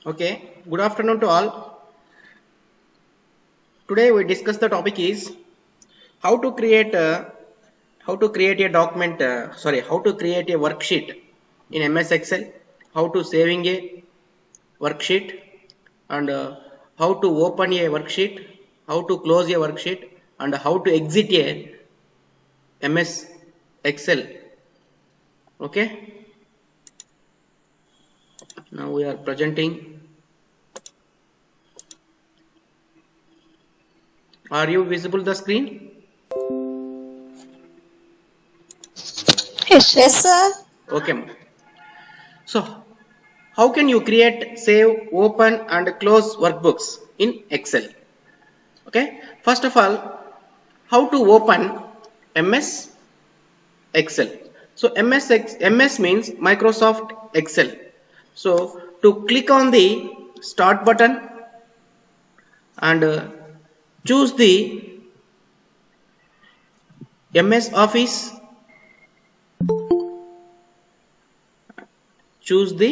Okay, good afternoon to all. Today we discuss the topic is how to create a document. How to create a worksheet in MS Excel. How to saving a worksheet and how to open a worksheet. How to close a worksheet and how to exit a MS Excel. Okay. Now we are presenting. Are you visible the screen? Yes, sir. Yes, sir. Okay. So how can you create, save, open and close workbooks in Excel? Okay. First of all, how to open MS Excel. So MS means Microsoft Excel. So to click on the start button and choose the MS Office, choose the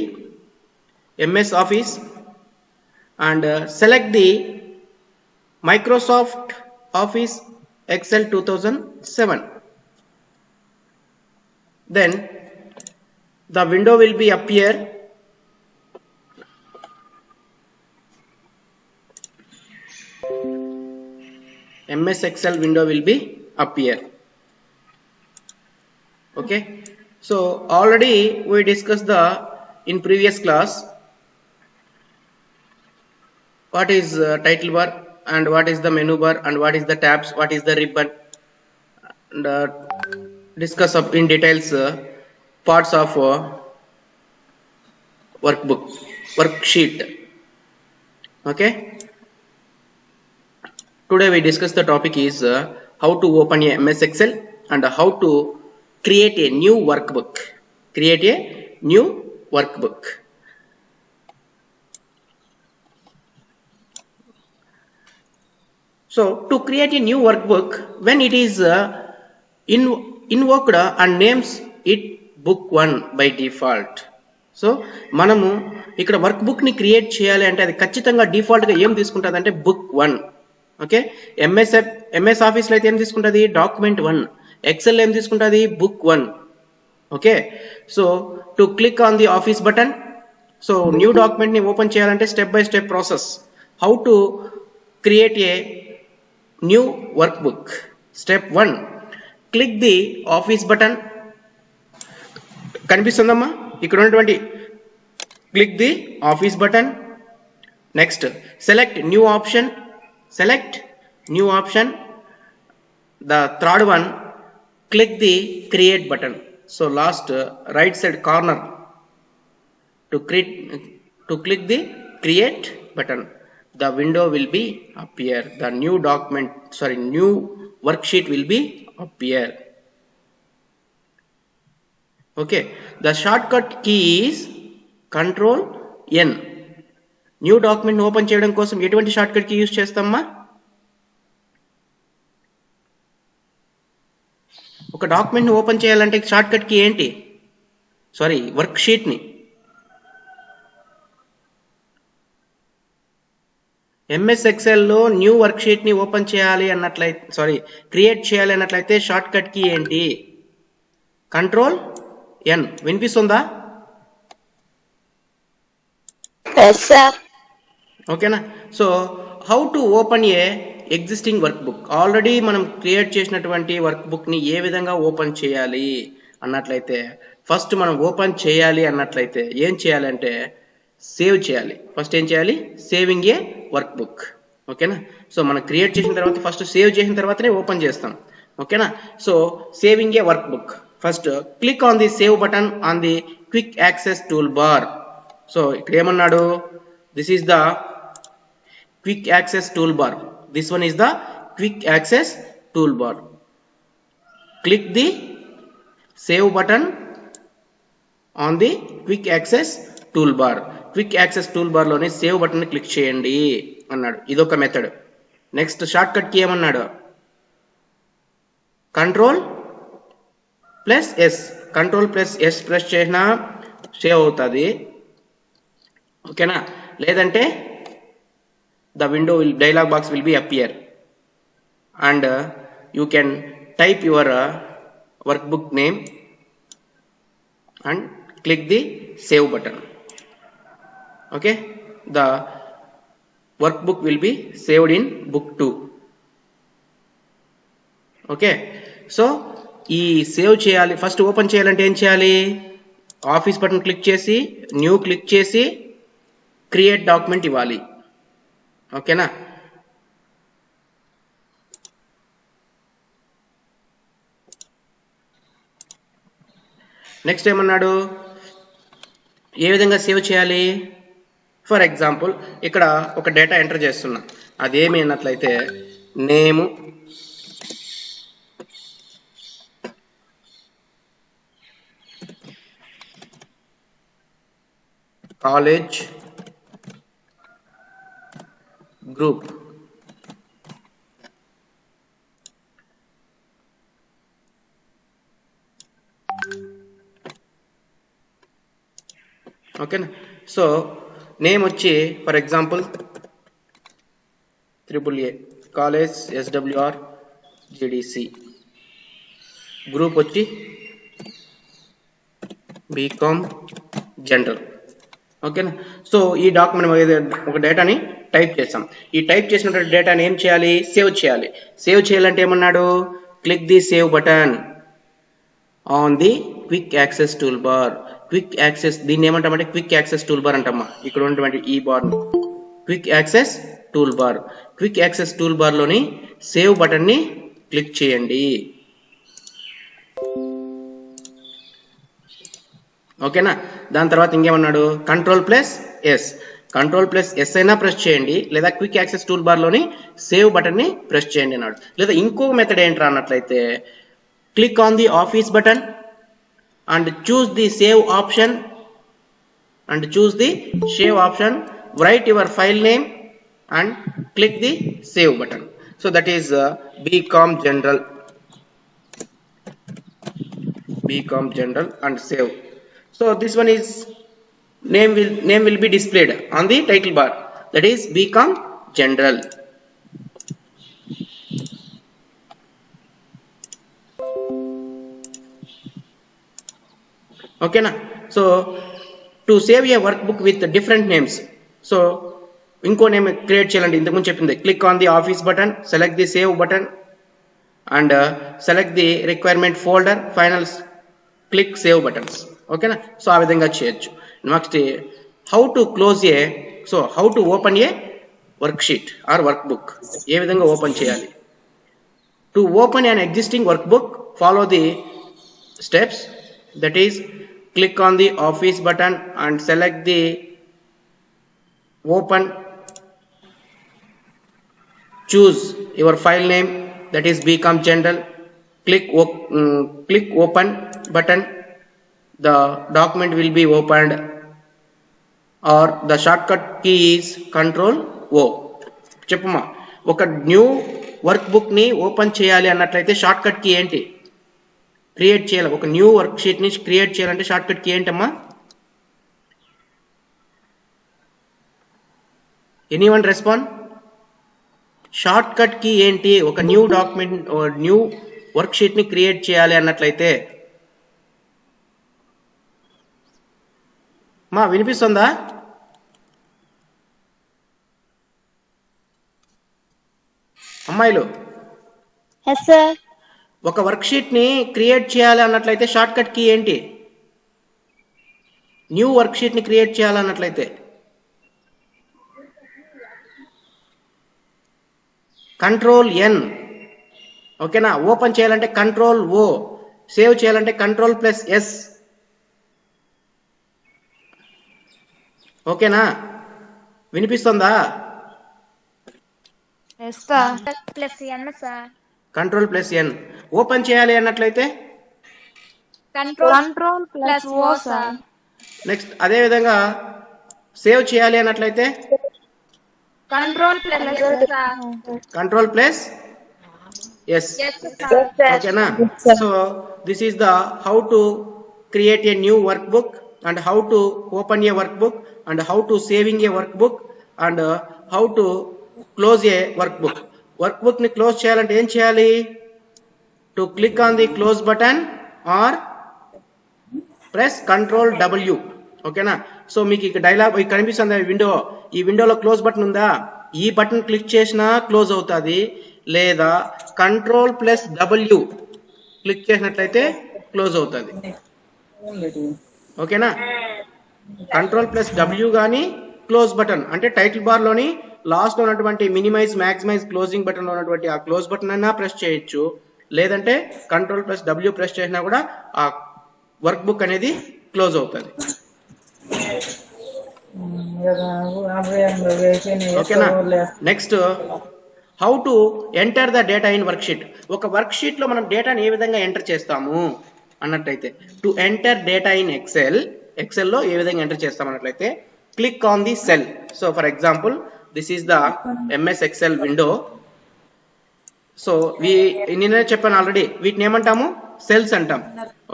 MS Office and select the Microsoft Office Excel 2007. Then the window will be appear. MS Excel window will be appear. Okay. So already we discussed in previous class what is title bar and what is the menu bar and what is the tabs, what is the ribbon, and discuss up in details parts of worksheet. Okay. Today we discuss the topic is how to open a MS Excel and how to create a new workbook. Create a new workbook. So to create a new workbook, when it is invoked and names it book 1 by default. So మనము ఇక్కడ work book ని create చేయాలి అంటే అది ఖచ్చితంగా default గా ఏం తీసుకుంటుంది అంటే బుక్ 1. ఓకే. ఎంఎస్ ఆఫీస్ లో అయితే ఏం తీసుకుంటుంది డాక్యుమెంట్ 1. ఎక్సెల్ ఏం తీసుకుంటుంది book 1. Okay. So to click on the office button. So new document ని ఓపెన్ చేయాలంటే step by step process. How to create a new work book. Step 1, click the office button. కనిపిస్తుందమ్మా ఇక్కడ ఉన్నటువంటి click the office button. Next select new option. Select new option. The third one click the create button. So last right side corner to click the create button, the window will be appear. The new new worksheet will be appear. Okay. The shortcut key is Control N. New document open చేయడం కోసం ఎటువంటి shortcut key use చేస్తామా? ఒక document ని open చేయాలంటే shortcut key ఏంటి? Worksheet ని MS Excel లో న్యూ వర్క్ షీట్ ని ఓపెన్ చేయాలి అన్నట్లయితే క్రియేట్ చేయాలి అన్నట్లయితే షార్ట్కట్ కీ ఏంటి? Control N. వినిపిస్తుందా? Yes, sir. ఓకేనా. So how to open a existing workbook. Already మనం క్రియేట్ చేసినటువంటి వర్క్ బుక్ ని ఏ విధంగా ఓపెన్ చేయాలి అన్నట్లయితే ఫస్ట్ మనం ఓపెన్ చేయాలి అన్నట్లయితే ఏం చేయాలంటే సేవ్ చేయాలి. ఫస్ట్ ఏం చేయాలి? సేవింగ్ ఏ వర్క్ బుక్. ఓకేనా. సో మనం క్రియేట్ చేసిన తర్వాత ఫస్ట్ సేవ్ చేసిన తర్వాతనే ఓపెన్ చేస్తాం. ఓకేనా. So saving A work book. First click on the save button on the quick access tool bar. So ఇక్కడ ఏమన్నాడు? This is the quick access tool bar. This one is the quick access toolbar. Click the save button on the quick access toolbar. Quick access toolbar లోనే save button ని click చేయండి అన్నాడు. ఇదొక method. Next shortcut key ఏమన్నాడు? Control plus S. Control plus S press చేసినా save అవుతుంది. ఓకేనా. లేదంటే the window will dialog box will be appear and you can type your workbook name and click the save button. Okay, the workbook will be saved in book 2. Okay, so ఈ save చేయాలి, first open చేయాలంటే ఏం చేయాలి? Office button click చేసి new click చేసి create document ఇవ్వాలి. ఓకేనా? Next ఏమన్నాడు? ఏ విధంగా సేవ్ చేయాలి? ఫర్ ఎగ్జాంపుల్ ఇక్కడ ఒక డేటా ఎంటర్ చేస్తున్నా, అదేమి అన్నట్లయితే నేము, కాలేజ్, గ్రూప్, ఓకేనా? సో నేమ్ వచ్చి for example AAA college SWR GDC, group వచ్చి బీకామ్ జనరల్. ఓకేనా? సో ఈ డాక్యుమెంట్ ఒక డేటాని టైప్ చేసాం. ఈ టైప్ చేసినటువంటి డేటాని ఏం చేయాలి? సేవ్ చేయాలి. సేవ్ చేయాలంటే ఏమన్నాడు? Click the save button on the quick access tool bar. Quick access, దీన్ని ఏమంటామంటే క్విక్ యాక్సెస్ టూల్ బార్ అంటామా. ఇక్కడ ఉన్నటువంటి ఈ bar quick access tool bar. Quick access tool bar లోని సేవ్ బటన్ ని క్లిక్ చేయండి. ఓకేనా? దాని తర్వాత ఇంకేమన్నాడు? Ctrl+S. Ctrl+S అయినా ప్రెస్ చేయండి, లేదా క్విక్ యాక్సెస్ టూల్ బార్ లోని సేవ్ బటన్ ని ప్రెస్ చేయండి అన్నాడు. లేదా ఇంకొక మెథడ్ ఏంట్రా అన్నట్లయితే click on the office button and choose the save option write your file name and click the save button. So that is BCom General and save. So this one is name will be displayed on the title bar, that is BCom General. Okay na? So to save a workbook with different names, so inko name create cheyalandi. Intaku mundu cheppindi, click on the office button, select the save button and select the requirement folder, final click save buttons. Okay na? So aa vidhanga cheyochu. Next, how to close how to open a worksheet or workbook, ఏ విధంగా open చేయాలి? To open an existing workbook, follow the steps, that is click on the office button and select the open, choose your file name, that is BCom General, click open button, the document will be opened, or the shortcut key is Ctrl+O. చెప్పమ్మా, ఒక new work book ని open చేయాలి అన్నట్లయితే shortcut key ఏంటి? Create చేయాలి, ఒక new worksheet ని create చేయాలంటే షార్ట్ కట్ కీ ఏంటమ్మా? Anyone respond? Shortcut key ఏంటి ఒక new document new worksheet ని క్రియేట్ చేయాలి అన్నట్లయితే? మా వినిపిస్తుందా? అమ్మాయిలు, Yes, sir. ఒక వర్క్ షీట్ ని క్రియేట్ చేయాలి అన్నట్లయితే షార్ట్ కట్ కీ ఏంటి? న్యూ వర్క్ షీట్ ని క్రియేట్ చేయాలన్నట్లయితే Ctrl+N. ఓకేనా? ఓపెన్ చేయాలంటే Ctrl+O, సేవ్ చేయాలంటే Ctrl+S. ఓకేనా? వినిపిస్తుందా? Yes, sir. +N sir. Ctrl+N. Open చేయాలి అన్నట్లయితే Ctrl+O, sir. నెక్స్ట్ అదే విధంగా సేవ్ చేయాలి అన్నట్లయితే Ctrl+S sir. Ctrl+S. Yes sir. ఓకేనా? So this is the how to create a new work book and how to open a workbook and how to saving a workbook and how to close a workbook. Workbook ni close cheyalante em cheyali? To click on the close button or press Ctrl W. ఓకేనా? So మీకు ఇక dialogue కనిపిస్తుంది window, ఈ విండోలో close button ఉందా, ఈ button click చేసినా close అవుతుంది, లేదా Ctrl+W క్లిక్ చేసినట్లయితే క్లోజ్ అవుతుంది. ఓకేనా? Ctrl+W కానీ క్లోజ్ బటన్ అంటే టైటిల్ బార్ లోని లాస్ట్ లో ఉన్నటువంటి మినిమైజ్ మ్యాక్సిమైజ్ క్లోజింగ్ బటన్ లో ఉన్నటువంటి ఆ క్లోజ్ బటన్ అయినా ప్రెస్ చేయొచ్చు, లేదంటే Ctrl+W ప్రెస్ చేసినా కూడా ఆ వర్క్ బుక్ అనేది క్లోజ్ అవుతుంది. ఓకేనా? Next how to enter the data in worksheet. ఒక వర్క్ షీట్ లో మనం డేటాని ఏ విధంగా ఎంటర్ చేస్తాము అన్నట్లయితే, to enter data in Excel లో ఏ విధంగా ఎంటర్ చేస్తాం అన్నట్లయితే click on the cell. So for example this is the MS Excel window. So నేనే చెప్పాను ఆల్రెడీ, వీటిని ఏమంటాము? సెల్స్ అంటాం.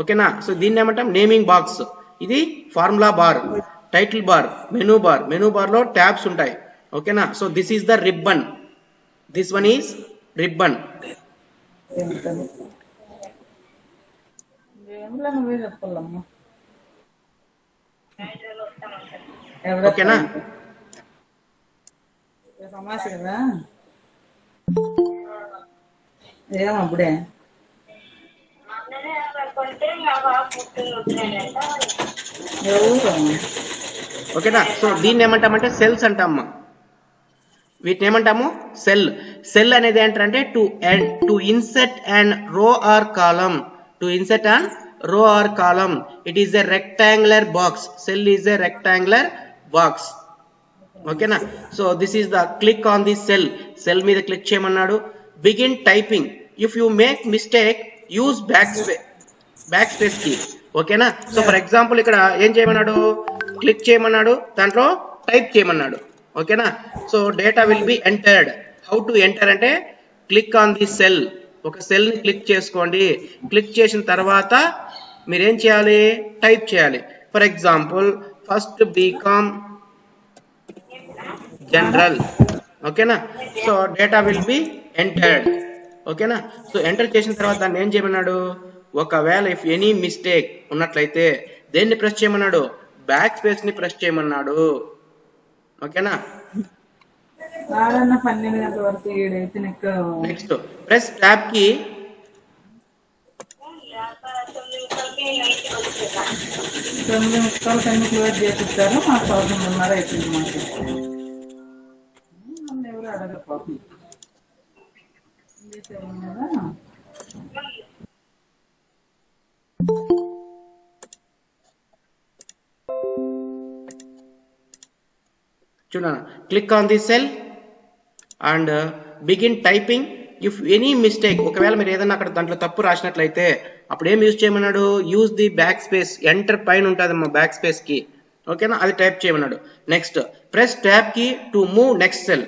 ఓకేనా? సో దీన్ని ఏమంటాం? Naming box. ఇది formula bar, title bar, menu bar లో ట్యాబ్స్ ఉంటాయి. ఓకేనా? So this is the ribbon, this one is ribbon. ఓకేనా? ఏమప్పుడే ఓకేనా? సో దీన్ని ఏమంటామంటే సెల్స్ అంటామమ్మా. వీటిని ఏమంటాము? సెల్ అనేది ఏంటంటే to insert and row or column. It is a rectangular box. Cell is a rectangular box. ఓకేనా? So this is the click on the cell మీద క్లిక్ చేయమన్నాడు. Begin typing. If you make mistake use backspace key. ఓకేనా? So for example ఇక్కడ ఏం చేయమన్నాడు? Click చేయమన్నాడు, దాంట్లో type చేయమన్నాడు. ఓకేనా? So data will be entered. How to enter అంటే క్లిక్ ఆన్ ది సెల్. ఒక సెల్ ని క్లిక్ చేసుకోండి. క్లిక్ చేసిన తర్వాత మీరేం చేయాలి? టైప్ చేయాలి. For example first BCom general. ఓకేనా? So data will be entered. ఓకేనా? సో ఎంటర్ చేసిన తర్వాత దాన్ని ఏం చేయమన్నాడు? ఒకవేళ ఇఫ్ ఎనీ మిస్టేక్ ఉన్నట్లయితే దేన్ని ప్రెస్ చేయమన్నాడు? బ్యాక్ స్పేస్ ని ప్రెస్ చేయమన్నాడు. ఓకేనా? 12 గంటల వరకు నెక్స్ట్ ప్రెస్ ట్యాబ్ కి. క్లోజ్ చేపిస్తారు. మాకు 9:30 అయిపోయింది. మాకు ఎవరు అడగపోతుంది. చూడండి, click on the cell and begin typing. If any mistake, ఒకవేళ మీరు ఏదైనా అక్కడ దాంట్లో తప్పు రాసినట్లయితే అప్పుడు ఏం యూజ్ చేయమన్నాడు? Use the back space. Enter పైన ఉంటుంది బ్యాక్ స్పేస్ కి. ఓకేనా? అది టైప్ చేయమన్నాడు. నెక్స్ట్ ప్రెస్ ట్యాబ్ కి to move next cell.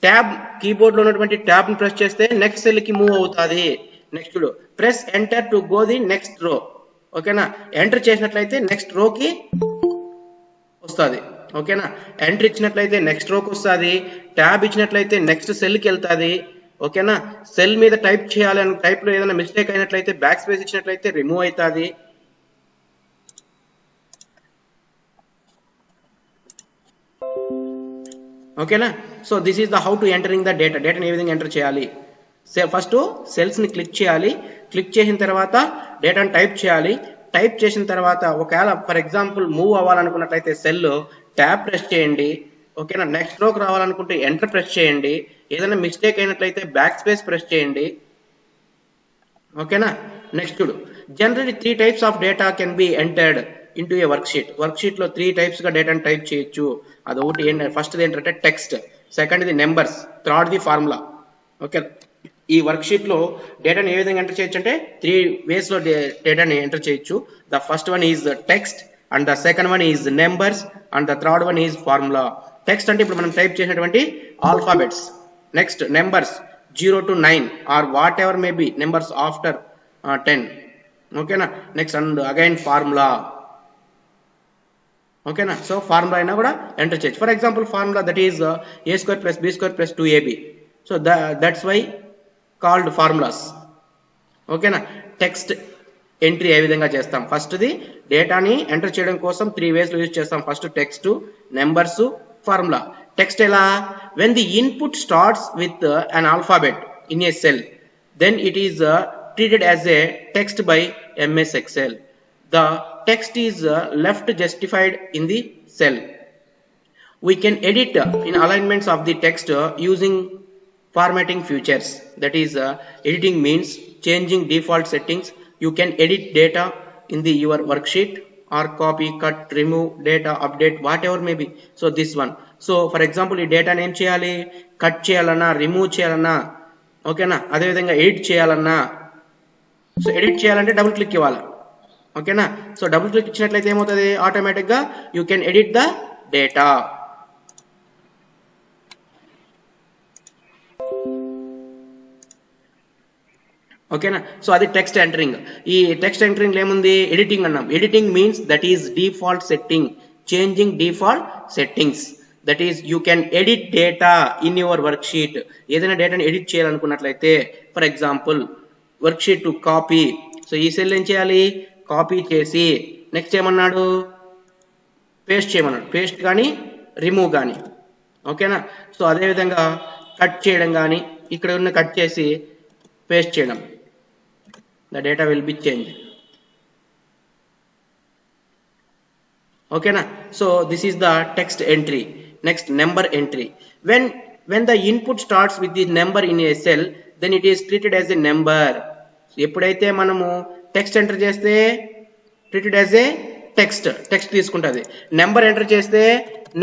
Tab keyboard లో ఉన్నటువంటి ట్యాబ్ ని ప్రెస్ చేస్తే నెక్స్ట్ సెల్ కి మూవ్ అవుతుంది. Next press enter to go the next రో. ఓకేనా? ఎంటర్ చేసినట్లయితే నెక్స్ట్ రో కి వస్తుంది. ఓకేనా? ఎంటర్ ఇచ్చినట్లయితే నెక్స్ట్ రోకి వస్తుంది. ట్యాబ్ ఇచ్చినట్లయితే నెక్స్ట్ సెల్ కి వెళ్తుంది. ఓకేనా? సెల్ మీద టైప్ చేయాలి అని టైప్ లో ఏదైనా మిస్టేక్ అయినట్లయితే బ్యాక్ స్పేస్ ఇచ్చినట్లయితే రిమూవ్ అవుతుంది. ఓకేనా? So this is the how to entering the data. డేటాని ఏ విధంగా ఎంటర్ చేయాలి? ఫస్ట్ సెల్స్ ని క్లిక్ చేయాలి. క్లిక్ చేసిన తర్వాత డేటాను టైప్ చేయాలి. టైప్ చేసిన తర్వాత ఒకవేళ ఫర్ ఎగ్జాంపుల్ మూవ్ అవ్వాలనుకున్నట్లయితే సెల్ ట్యాబ్ ప్రెస్ చేయండి. ఓకేనా? నెక్స్ట్ రోకి రావాలనుకుంటే ఎంటర్ ప్రెస్ చేయండి. ఏదైనా మిస్టేక్ అయినట్లయితే బ్యాక్ స్పేస్ ప్రెస్ చేయండి. ఓకేనా? Next generally 3 types of data can be entered into A work sheet. Work sheet లో 3 types గా డేటాను టైప్ చేయొచ్చు. అదొకటి ఏంటంటే ఫస్ట్ ఏంటంటే text, second the numbers, third the formula. Okay, ఈ వర్క్ షీట్ లో డేటాని ఏ విధంగా ఎంటర్ చేయొచ్చు అంటే 3 ways లో డేటాని ఎంటర్ చేయొచ్చు. The first one is text and the second one is numbers and the third one is formula. Text అంటే ఇప్పుడు మనం టైప్ చేసినటువంటి alphabets. Next numbers 0 to 9 or whatever may be numbers after 10. ఓకేనా? Next and again formula. ఓకేనా. So formula అయినా కూడా enter చేయొచ్చు. For example formula that is a² + b² + 2ab. So that's why called formulas. ఓకేనా. Text entry ఏ విధంగా చేస్తాం, ఫస్ట్ది డేటాని ఎంటర్ చేయడం కోసం 3 ways లో యూజ్ చేస్తాం. First text, numbers, formula. Text ఎలా, when the input starts with an alphabet in a cell, then it is treated as a text by MS Excel. The text is left justified in the cell. We can edit in alignments of the text using formatting features. That is editing means changing default settings. You can edit data in your worksheet or copy, cut, remove data, update, whatever may be. So this one. So for example, ఈ డేటాని ఏం చేయాలి, cut చేయాలన్నా, remove చేయాలన్నా, ఓకేనా, అదేవిధంగా edit చేయాలన్నా. So edit చేయాలంటే డబుల్ క్లిక్ ఇవ్వాలి. ఓకేనా. సో డబుల్ క్లిక్ ఇచ్చినట్లయితే ఏమవుతుంది, ఆటోమేటిక్గా you can edit the data. ఓకేనా. సో అది టెక్స్ట్ ఎంటరింగ్. ఈ టెక్స్ట్ ఎంటరింగ్ ఏముంది, ఎడిటింగ్ అన్నాం. Editing means that is default setting, changing default settings. That is you can edit data in your work sheet. ఏదైనా డేటాని ఎడిట్ చేయాలనుకున్నట్లయితే, for example work sheet to copy. So ఈ cell ఏం చేయాలి, copy చేసి next ఏమన్నాడు, paste చేయమన్నాడు. Paste కానీ రిమూవ్ కానీ. ఓకేనా. సో అదేవిధంగా కట్ చేయడం కానీ, ఇక్కడ ఉన్న కట్ చేసి పేస్ట్ చేయడం. The data will be changed. Okay na. So this is the text entry. Next, number entry. When the input starts with the number in a cell, then it is treated as a number. ఎప్పుడైతే మనము text enter చేస్తే treated as a text తీసుకుంటుంది. Number enter చేస్తే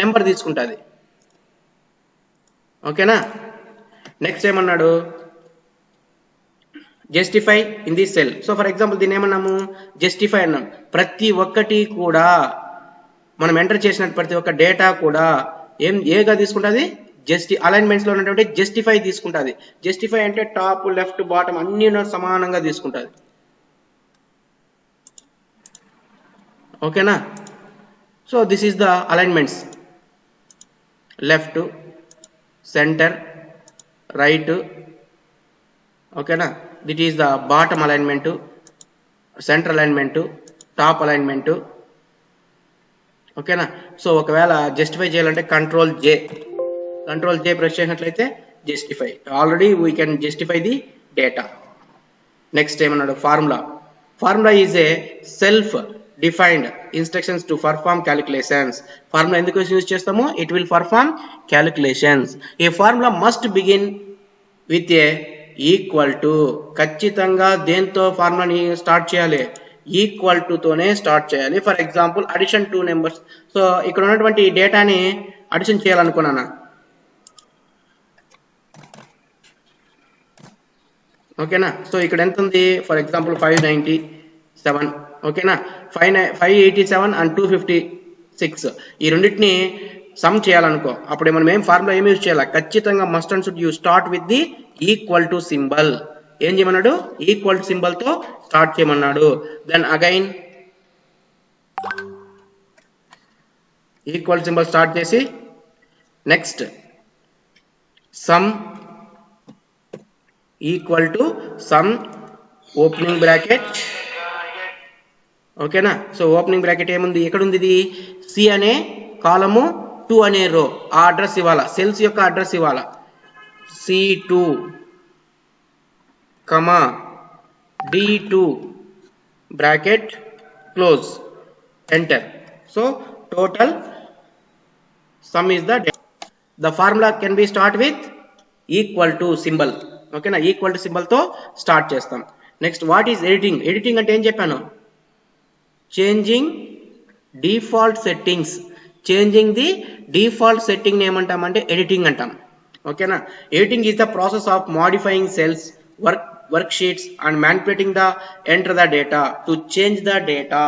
number తీసుకుంటుంది. ఓకేనా. Next ఏమన్నాడు, justify in the cell. So for example దీన్ని ఏమన్నాము, justify అన్నాం. ప్రతి ఒక్కటి కూడా మనం ఎంటర్ చేసిన ప్రతి ఒక్క డేటా కూడా ఏగా తీసుకుంటుంది, అలైన్మెంట్స్ లో ఉన్నటువంటి జస్టిఫై తీసుకుంటుంది. జస్టిఫై అంటే టాప్, లెఫ్ట్, బాటమ్ అన్ని సమానంగా తీసుకుంటుంది. ఓకేనా. So this is the alignments, left, centre, right. ఓకేనా. That is the bottom alignment, centre alignment, top alignment. ఓకేనా. సో ఒకవేళ జస్టిఫై చేయాలంటే కంట్రోల్ జే ప్రెస్ చేసినట్లయితే justify. Already we can justify the data. Next ఏమన్నాడు, formula is a self defined instructions to perform calculations. Formula ఎందుకు use చేస్తాము, it will perform calculations. A formula must begin with a equal to. ఖచ్చితంగా దేంతో ఫార్ములాని start చేయాలి, equal to తోనే start చేయాలి. For example addition 2 numbers. So ఇక్కడ ఉన్నటువంటి డేటాని అడిషన్ చేయాలనుకున్నాను. ఓకేనా. సో ఇక్కడ ఎంత ఉంది, ఫర్ ఎగ్జాంపుల్ 597. ఓకేనా. 587 and 256 ఈ రెండింటిని సమ్ చేయాలనుకో, అప్పుడు మనం ఫార్ములా ఏం యూజ్ చేయాలి, ఖచ్చితంగా must and should you start with the equal to symbol. ఏం చేయమన్నాడు, ఈక్వల్ టు సింబల్ తో స్టార్ట్ చేయమన్నాడు. Then again equal symbol start చేసి next sum equal to sum opening bracket. ఓకేనా. సో ఓపెనింగ్ బ్రాకెట్ ఏముంది, ఎక్కడుంది, ఇది సి అనే కాలము, 2 అనే రో. ఆ అడ్రస్ ఇవ్వాలా, సెల్స్ యొక్క అడ్రస్ ఇవ్వాలా. C2 comma D2 bracket close, enter. So total sum is the data. The formula can be start with equal to symbol. Okay na, equal to symbol తో స్టార్ట్ చేస్తాం. Next what is editing. Editing అంటే ఏం చెప్పాను, changing default settings. Changing the default setting ఏమంటామంటే editing అంటాం. ఓకేనా. Editing is the process of modifying cells, worksheets and manipulating the enter the data to change the data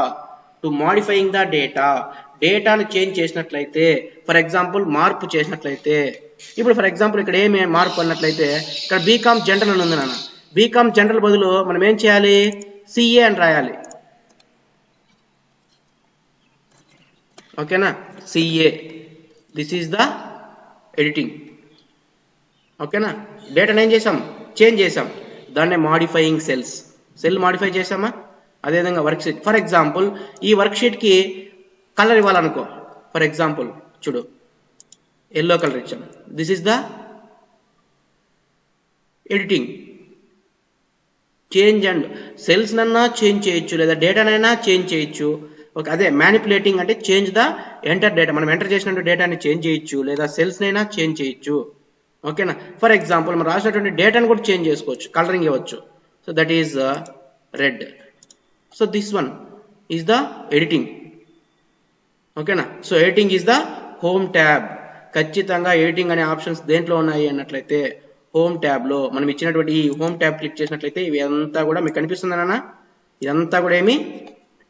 to modifying the data. డేటాను change చేసినట్లయితే, for example మార్పు చేసినట్లయితే, ఇప్పుడు for example ఇక్కడ ఏమి మార్పు అన్నట్లయితే, ఇక్కడ బీకామ్ జనరల్ అని ఉంది నాన్న. బీకామ్ జనరల్ బదులు మనం ఏం చేయాలి, సిఏ అని రాయాలి. ఓకేనా. CA, this is the editing. ఓకేనా. డేటాను ఏం చేసాం, చేంజ్ చేసాం, దాన్నే మాడిఫైయింగ్ సెల్స్. సెల్ మాడిఫై చేసామా. అదేవిధంగా వర్క్ షీట్, ఫర్ ఎగ్జాంపుల్ ఈ వర్క్ షీట్కి కలర్ ఇవ్వాలనుకో, ఫర్ ఎగ్జాంపుల్ చూడు ఎల్లో కలర్ ఇచ్చాం, this is the editing. Change and cells నన్నా చేంజ్ చేయొచ్చు, లేదా డేటానైనా చేంజ్ చేయొచ్చు. ఓకే, అదే మ్యానిపులేటింగ్ అంటే చేంజ్ ద ఎంటర్ డేటా. మనం ఎంటర్ చేసినట్టు డేటాని చేంజ్ చేయొచ్చు, లేదా సెల్స్ నైనా చేంజ్ చేయొచ్చు. ఓకేనా. ఫర్ ఎగ్జాంపుల్ మనం రాసినటువంటి డేటాను కూడా చేంజ్ చేసుకోవచ్చు, కలరింగ్ ఇవ్వచ్చు. So that is red. So this one is the editing. ఓకేనా. So editing is the home tab. ఖచ్చితంగా ఎడిటింగ్ అనే ఆప్షన్స్ దేంట్లో ఉన్నాయి అన్నట్లయితే హోమ్ ట్యాబ్ లో. మనం ఇచ్చినటువంటి ఈ హోమ్ ట్యాబ్ క్లిక్ చేసినట్లయితే ఇవి అంతా కూడా మీకు కనిపిస్తుందన్నా, ఇదంతా కూడా ఏమి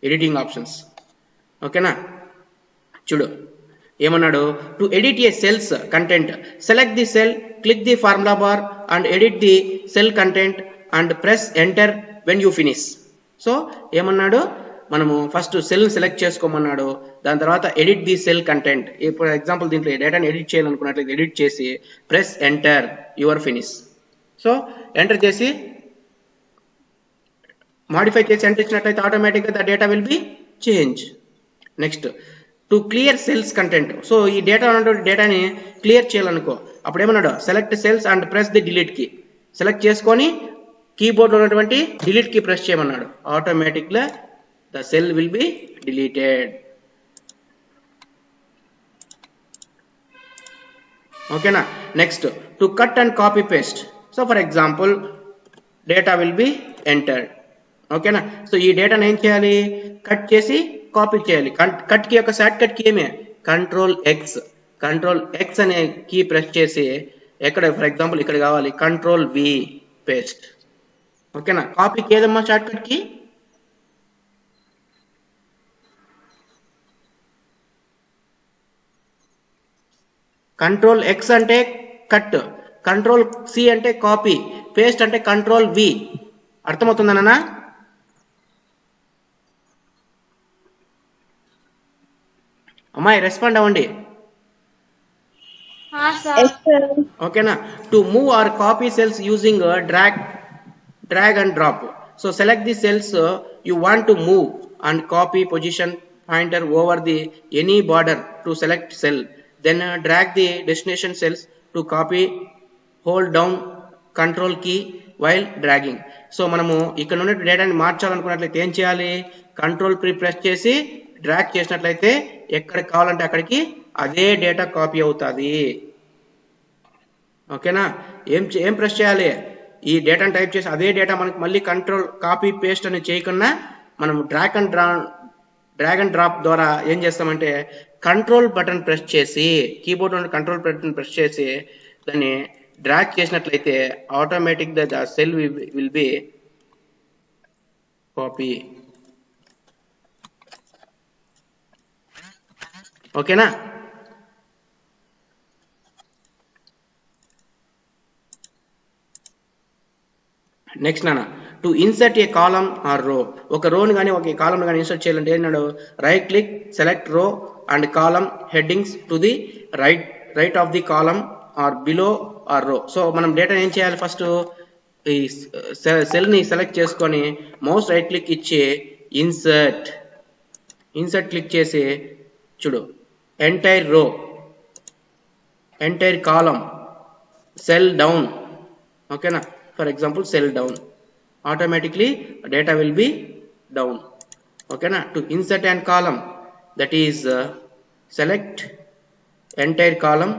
ఎడిటింగ్ ఆప్షన్స్. ఓకేనా. చూడు ఏమన్నాడు, to edit A cells content select the cell, click the formula bar and edit the cell content and press enter when you finish. So ఏమన్నాడు, మనము ఫస్ట్ సెల్ సెలెక్ట్ చేసుకోమన్నాడు, దాని తర్వాత ఎడిట్ ది సెల్ కంటెంట్. ఇప్పుడు example దీంట్లో డేటాని edit చేయాలనుకున్నట్లయితే edit చేసి press enter your finish. So enter చేసి modify చేసి ఎంటర్ ఇచ్చినట్లయితే ఆటోమేటిక్గా the data will B change. Next to clear cells content. So ఈ డేటా ఉన్నటువంటి డేటాని క్లియర్ చేయాలనుకో, అప్పుడు ఏమన్నాడు, select cells and press the delete key. Select చేసుకొని కీబోర్డ్లో ఉన్నటువంటి డిలీట్ కీ ప్రెస్ చేయమన్నాడు, ఆటోమేటిక్గా the cell will be deleted. ఓకేనా. Next to cut and copy paste. So for example data will be entered. ఓకేనా. సో ఈ డేటాను ఏం చేయాలి, కట్ చేసి కాపీ చేయాలి. కట్ కి యొక్క షార్ట్ కట్ కి ఏమే కంట్రోల్ ఎక్స్. కంట్రోల్ ఎక్స్ అనే కీ ప్రెస్ చేసి ఎక్కడ ఫర్ ఎగ్జాంపుల్ ఇక్కడ కావాలి కంట్రోల్ వి పేస్ట్. ఓకేనా. కాపీకి ఏదమ్మా షార్ట్ కట్ కి కంట్రోల్ ఎక్స్ అంటే కట్, కంట్రోల్ సి అంటే కాపీ, పేస్ట్ అంటే కంట్రోల్ వి. అర్థమవుతుందన్నా. అమ్మాయి రెస్పాండ్ అవ్వండి. Yes, sir. ఓకేనా. To move or copy cells using drag and drop. So select the cells you want to move and copy position pointer over the any border to select cell. Then drag the destination cells to copy, hold down control key while dragging. So మనము ఇక్కడ ఉన్న డేటాని మార్చాలనుకున్నట్లయితే ఏం చేయాలి, control press చేసి drag చేసినట్లయితే ఎక్కడికి కావాలంటే అక్కడికి అదే డేటా కాపీ అవుతుంది. ఓకేనా. ఏం ప్రెస్ చేయాలి, ఈ డేటాను టైప్ చేసి అదే డేటా మనకి మళ్ళీ కంట్రోల్ కాపీ పేస్ట్ అని చేయకుండా మనం డ్రాగ్ అండ్ డ్రాప్ ద్వారా ఏం చేస్తామంటే కంట్రోల్ బటన్ ప్రెస్ చేసి కీబోర్డ్ నుండి కంట్రోల్ బటన్ ప్రెస్ చేసి దాన్ని డ్రాగ్ చేసినట్లయితే automatic the cell will be copy. ఓకేనా. నెక్స్ట్ నాన్న, to insert a column or row. ఒక రోని కానీ ఒక కాలమ్ కానీ ఇన్సర్ట్ చేయాలంటే ఏంటన్నాడు, right click, select row and column headings to the right of the column or below or row. So మనం డేటా ఏం చేయాలి, ఫస్ట్ ఈ సెల్ ని సెలెక్ట్ చేసుకొని మౌస్ రైట్ క్లిక్ ఇచ్చి ఇన్సర్ట్ క్లిక్ చేసి చూడు ఎంటైర్ రో, ఎంటైర్ కాలమ్, సెల్ డౌన్. ఓకేనా. For example cell down, automatically data will be down. Okay na. To insert an column, that is select entire column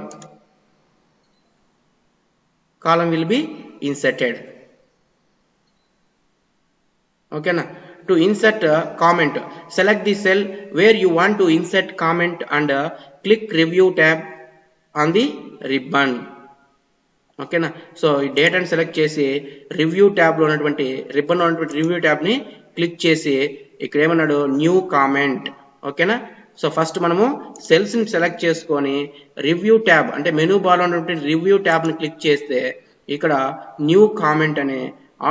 will be inserted. Okay na. To insert comment, select the cell where you want to insert comment and click review tab on the ribbon. ఓకేనా. సో ఈ డేటాని select చేసి review ట్యాబ్లో ఉన్నటువంటి ribbon ఉన్నటువంటి review ట్యాబ్ని click చేసి ఇక్కడ ఏమన్నాడు న్యూ కామెంట్. ఓకేనా. సో ఫస్ట్ మనము సెల్స్ని సెలెక్ట్ చేసుకొని రివ్యూ ట్యాబ్ అంటే మెనూ బార్లో ఉన్నటువంటి రివ్యూ ట్యాబ్ని క్లిక్ చేస్తే ఇక్కడ న్యూ కామెంట్ అనే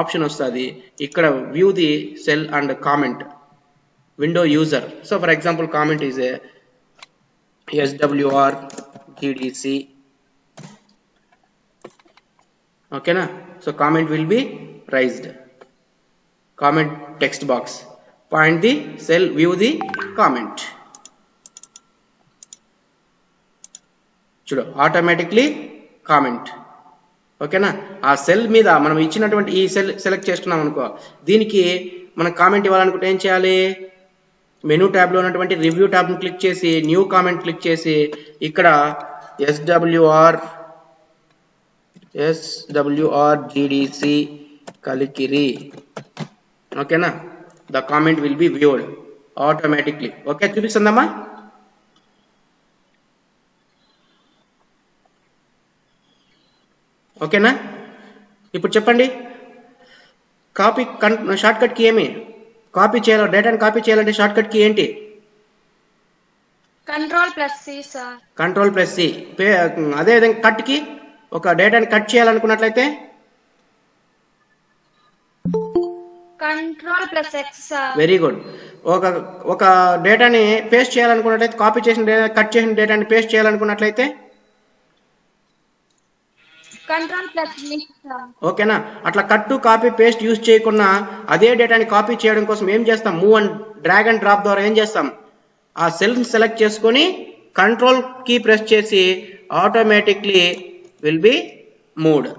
ఆప్షన్ వస్తుంది. ఇక్కడ view the cell and comment window user. So for example comment is a SWR GDC. Okay na? So comment will be raised. Comment text box. Find the cell, view the comment. చూడు automatically comment. ఓకేనా? ఆ cell మీద మనం ఇచ్చినటువంటి ఈ cell select చేసుకున్నాం అనుకో, దీనికి మనం కామెంట్ ఇవ్వాలనుకుంటే ఏం చేయాలి? మెనూ ట్యాబ్ లో ఉన్నటువంటి రివ్యూ ట్యాబ్ ని క్లిక్ చేసి న్యూ కామెంట్ క్లిక్ చేసి ఇక్కడ SWR GDC Kalikiri. ఓకేనా? The comment will be viewed automatically. Okay, చూపిస్తుందమ్మా. ఓకేనా? ఇప్పుడు చెప్పండి, కాపీ షార్ట్ కట్ కి ఏమి కాపీ చేయాలి, డేటాని కాపీ చేయాలంటే షార్ట్ కట్ కి ఏంటి? Ctrl+C sir. Ctrl+C. అదే విధంగా కట్ కి ఒక డేటాని కట్ చేయాలనుకున్నట్లయితే Ctrl+X sir. Very good. ఒక డేటాని పేస్ట్ చేయాలనుకున్నట్లయితే, కాపీ చేసిన కట్ చేసిన డేటాని పేస్ట్ చేయాలనుకున్నట్లయితే Ctrl+V sir. ఓకేనా? అట్లా కట్ కాపీ పేస్ట్ యూజ్ చేయకుండా అదే డేటాని కాపీ చేయడం కోసం ఏం చేస్తాం? Move and drag and drop ద్వారా ఏం చేస్తాం? ఆ సెల్ సెలెక్ట్ చేసుకొని కంట్రోల్ కీ ప్రెస్ చేసి ఆటోమేటిక్లీ విల్ బి మూవ్డ్.